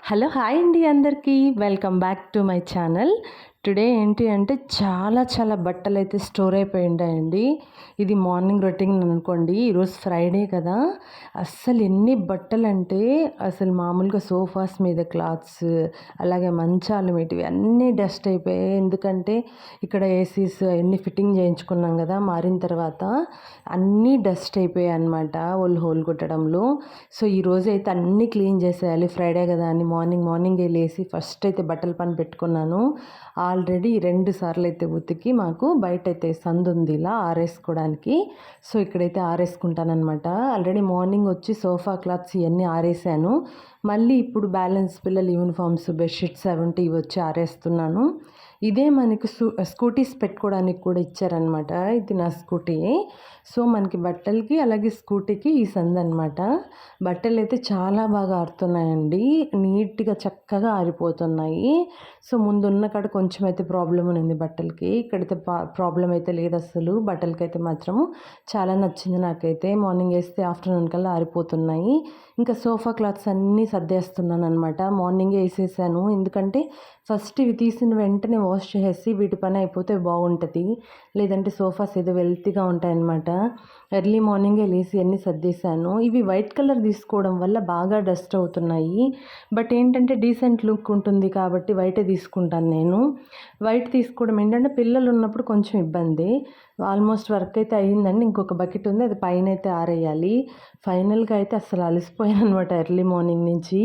Hello hi అండి అందరికీ welcome back to my channel. Today ఏంటి అంటే చాలా బట్టలు అయితే స్టోర్ అయిపోయి ఉంటాయండి. ఇది మార్నింగ్ రొటీన్ అనుకోండి. ఈరోజు ఫ్రైడే కదా, అస్సలు ఎన్ని బట్టలు అంటే అసలు మామూలుగా సోఫాస్ మీద క్లాత్స్, అలాగే మంచాలు మీటివి అన్నీ డస్ట్ అయిపోయాయి. ఎందుకంటే ఇక్కడ ఏసీస్ అన్నీ ఫిట్టింగ్ చేయించుకున్నాం కదా, మారిన తర్వాత అన్నీ డస్ట్ అయిపోయాయి అనమాట హోల్ కొట్టడంలో. సో ఈరోజు అయితే అన్నీ క్లీన్ చేసేయాలి, ఫ్రైడే కదా అని మార్నింగే లేసి ఫస్ట్ అయితే బట్టల పని పెట్టుకున్నాను. ఆల్రెడీ 2 సార్లు అయితే ఉతికి మాకు బయట అయితే సందు ఉంది ఇలా ఆరేసుకోవడానికి. సో ఇక్కడైతే ఆరేసుకుంటానమాట. ఆల్రెడీ మార్నింగ్ వచ్చి సోఫా క్లాత్స్ ఇవన్నీ ఆరేసాను. మళ్ళీ ఇప్పుడు బ్యాలెన్స్ పిల్లల యూనిఫామ్స్, బెడ్షీట్స్ అవంటి ఇవి వచ్చి ఆరేస్తున్నాను. ఇదే మనకి స్కూటీస్ పెట్టుకోవడానికి కూడా ఇచ్చారనమాట. ఇది నా స్కూటీ. సో మనకి బట్టలకి అలాగే స్కూటీకి ఈ సందు అనమాట. బట్టలు అయితే చాలా బాగా ఆరుతున్నాయండి, నీట్గా చక్కగా ఆరిపోతున్నాయి. సో ముందున్న కాడ కొంచెం అయితే ప్రాబ్లం ఉంది బట్టలకి, ఇక్కడైతే ప్రాబ్లం అయితే లేదు అసలు. బట్టలకి అయితే మాత్రము చాలా నచ్చింది నాకైతే. మార్నింగ్ వేస్తే ఆఫ్టర్నూన్ కల్లా ఆరిపోతున్నాయి. ఇంకా సోఫా క్లాత్స్ అన్నీ సర్దేస్తున్నాను అనమాట. మార్నింగే వేసేసాను, ఎందుకంటే ఫస్ట్ ఇవి తీసిన వెంటనే వాష్ చేసేసి వీటి పని అయిపోతే బాగుంటుంది. లేదంటే సోఫాస్ ఏదో వెల్తీగా ఉంటాయన్నమాట. ఎర్లీ మార్నింగే లేసి అన్నీ సర్దేశాను. ఇవి వైట్ కలర్ తీసుకోవడం వల్ల బాగా డస్ట్ అవుతున్నాయి. బట్ ఏంటంటే డీసెంట్ లుక్ ఉంటుంది కాబట్టి వైటే తీసుకుంటాను నేను. వైట్ తీసుకోవడం ఏంటంటే పిల్లలు ఉన్నప్పుడు కొంచెం ఇబ్బంది. ఆల్మోస్ట్ వర్క్ అయితే అయ్యిందండి, ఇంకొక బకెట్ ఉంది, అది పైన అయితే ఆరేయాలి. ఫైనల్గా అయితే అసలు అలసిపోయాను అనమాట. ఎర్లీ మార్నింగ్ నుంచి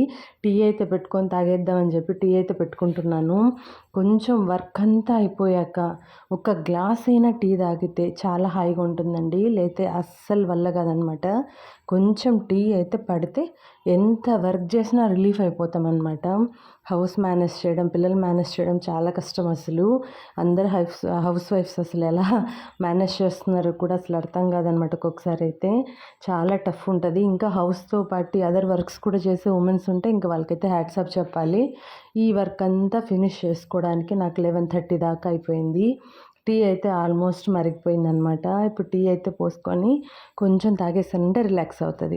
టీ అయితే పెట్టుకొని తాగేద్దామని చెప్పి టీ అయితే పెట్టుకుంటున్నాను. కొంచెం వర్క్ అంతా అయిపోయాక ఒక గ్లాస్ అయినా టీ తాగితే చాలా హాయిగా ఉంటుందండి, లేతే అస్సలు వల్ల కాదనమాట. కొంచెం టీ అయితే పడితే ఎంత వర్క్ చేసినా రిలీఫ్ అయిపోతామన్నమాట. హౌస్ మేనేజ్ చేయడం, పిల్లలు మేనేజ్ చేయడం చాలా కష్టం అసలు. అందరు హౌస్ వైఫ్స్ అసలు ఎలా మేనేజ్ చేస్తున్నారు కూడా అసలు అర్థం కాదనమాట. ఒక్కొక్కసారి అయితే చాలా టఫ్ ఉంటుంది. ఇంకా హౌస్తో పాటు అదర్ వర్క్స్ కూడా చేసే ఉమెన్స్ ఉంటే ఇంకా వాళ్ళకైతే హ్యాట్స్ ఆఫ్ చెప్పాలి. ఈ వర్క్ అంతా ఫినిష్ చేసుకోవడానికి నాకు 11:30 దాకా అయిపోయింది. టీ అయితే ఆల్మోస్ట్ మరిగిపోయిందనమాట. ఇప్పుడు టీ అయితే పోసుకొని కొంచెం తాగేసానంటే రిలాక్స్ అవుతుంది.